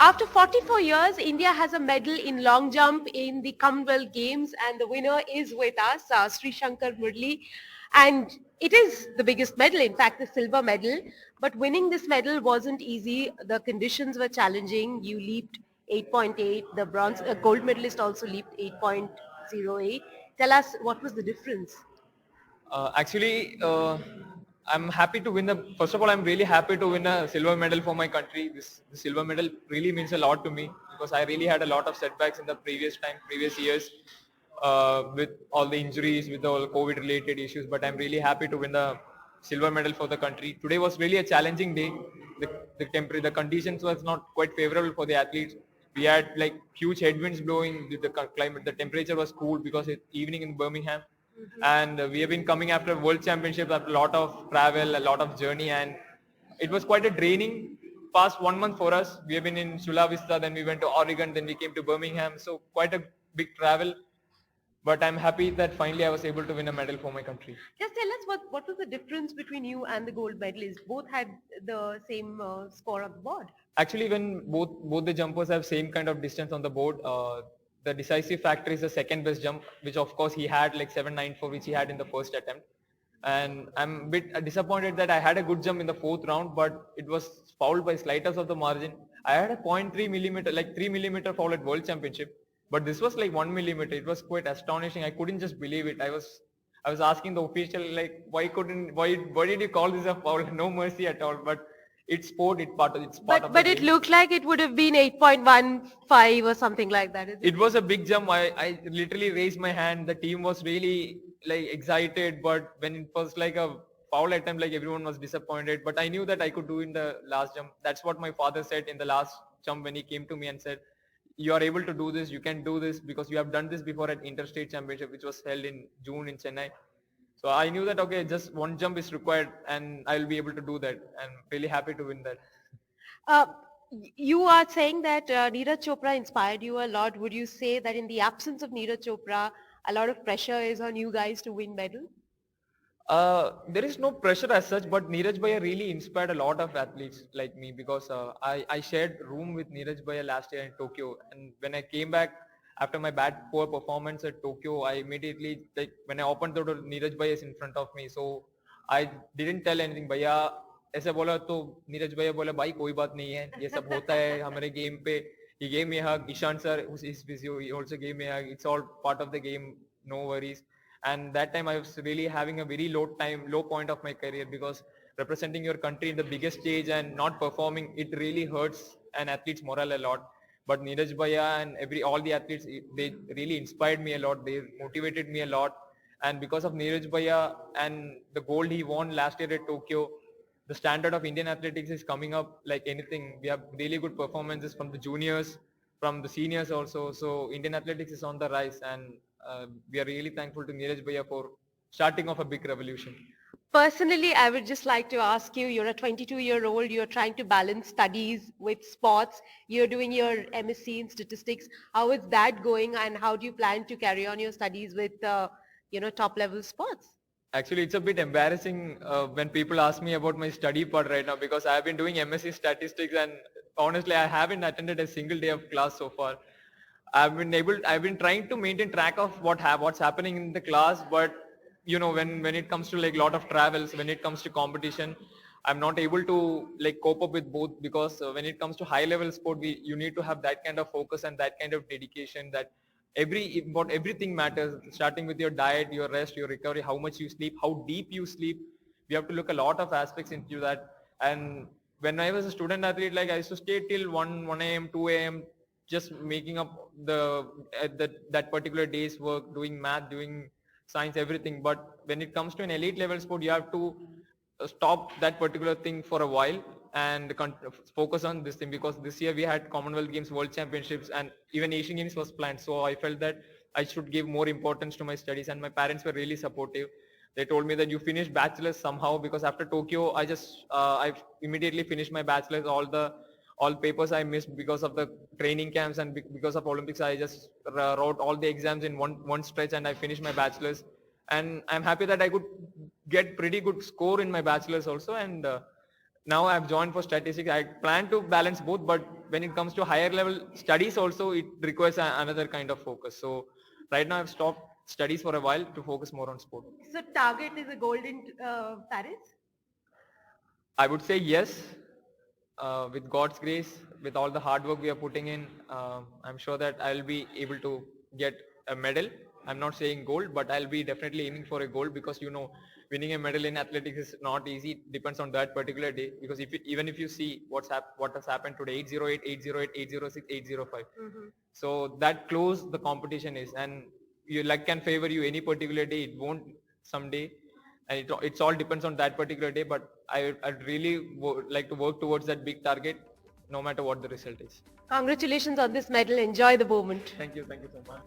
After 44 years, India has a medal in long jump in the Commonwealth Games, and the winner is with us, Sreeshankar Murali. And it is the biggest medal, in fact, the silver medal. But winning this medal wasn't easy. The conditions were challenging. You leaped 8.8. The gold medalist also leaped 8.08. Tell us, what was the difference? Actually, I'm happy to win first of all, I'm really happy to win a silver medal for my country. This silver medal really means a lot to me because I really had a lot of setbacks in the previous years, with all the injuries, with all COVID related issues, but I'm really happy to win the silver medal for the country. Today was really a challenging day. The conditions was not quite favorable for the athletes. We had like huge headwinds blowing, the climate, the temperature was cool because it's evening in Birmingham. And we have been coming after World Championship, after a lot of travel, a lot of journey, and it was quite a draining past 1 month for us. We have been in Chula Vista, then we went to Oregon, then we came to Birmingham, so quite a big travel. But I'm happy that finally I was able to win a medal for my country. Just tell us what was the difference between you and the gold medalist? Both had the same score on the board. Actually, when both the jumpers have same kind of distance on the board, the decisive factor is the second best jump, which of course he had like 7.94, which he had in the first attempt. And I'm a bit disappointed that I had a good jump in the fourth round, but it was fouled by slightest of the margin. I had a 0.3 millimeter, like 3 millimeter foul at World Championship, but this was like 1 millimeter. It was quite astonishing. I couldn't just believe it. I was asking the official, like, why did you call this a foul? No mercy at all. But it's sport. It's part of the But it game. looked like it would have been 8.15 or something like that. Is it? It was a big jump. I literally raised my hand. The team was really like excited, but when it was like a foul attempt, like everyone was disappointed. But I knew that I could do in the last jump. That's what my father said in the last jump when he came to me and said, "You are able to do this. You can do this because you have done this before at Interstate Championship, which was held in June in Chennai." So I knew that okay, just one jump is required, and I'll be able to do that. I'm really happy to win that. Uh, you are saying that Neeraj Chopra inspired you a lot. Would you say that in the absence of Neeraj Chopra, a lot of pressure is on you guys to win medal? There is no pressure as such, but Neeraj Bhaiya really inspired a lot of athletes like me because I shared room with Neeraj Bhaiya last year in Tokyo, and when I came back after my poor performance at Tokyo, I immediately, like when I opened the door, Neeraj Bhaiya is in front of me, so I didn't tell anything. भैया ऐसे बोला तो नीरज भैया बोला भाई कोई बात नहीं है, ये सब होता है हमारे गेम पे. He gave me a hug. Ishan sir, who's his physio, he also gave me a hug. It's all part of the game, no worries. And that time I was really having a very low point of my career because representing your country in the biggest stage and not performing, it really hurts an athlete's morale a lot. But Neeraj Bhaiya and all the athletes, they really inspired me a lot. They motivated me a lot. And because of Neeraj Bhaiya and the gold he won last year at Tokyo, the standard of Indian athletics is coming up like anything. We have really good performances from the juniors, from the seniors also. So Indian athletics is on the rise, and we are really thankful to Neeraj Bhaiya for starting off a big revolution. Personally, I would just like to ask you, you're a 22-year-old, you're trying to balance studies with sports, you're doing your MSc in statistics. How is that going, and how do you plan to carry on your studies with, top level sports? Actually, it's a bit embarrassing when people ask me about my study part right now because I have been doing MSc statistics, and honestly, I haven't attended a single day of class so far. I've been trying to maintain track of what's happening in the class, but when it comes to like lot of travels, when it comes to competition, I'm not able to like cope up with both because when it comes to high level sport, you need to have that kind of focus and that kind of dedication that everything matters, starting with your diet, your rest, your recovery, how much you sleep, how deep you sleep. We have to look a lot of aspects into that. And when I was a student athlete, like I used to stay till 1 a.m., 2 a.m., just making up that particular day's work, doing math, doing science, everything. But when it comes to an elite level sport, you have to stop that particular thing for a while and focus on this thing because this year we had Commonwealth Games, World Championships, and even Asian Games was planned. So I felt that I should give more importance to my studies, and my parents were really supportive. They told me that you finish bachelor's somehow because after Tokyo, I immediately finished my bachelor's. All papers I missed because of the training camps and because of Olympics. I just wrote all the exams in one stretch, and I finished my bachelor's. And I'm happy that I could get pretty good score in my bachelor's also. And now I've joined for statistics. I plan to balance both, but when it comes to higher level studies also, it requires another kind of focus. So right now I've stopped studies for a while to focus more on sport. So target is a gold in Paris? I would say yes. With God's grace, with all the hard work we are putting in, I'm sure that I'll be able to get a medal. I'm not saying gold, but I'll be definitely aiming for a gold, because winning a medal in athletics is not easy. It depends on that particular day, because even if you see what has happened today, 808, 808, 806, 805. So that close the competition is, and your luck can favor you any particular day. It won't someday, and it's all depends on that particular day. But I'd really like to work towards that big target, no matter what the result is. Congratulations on this medal. Enjoy the moment. Thank you so much.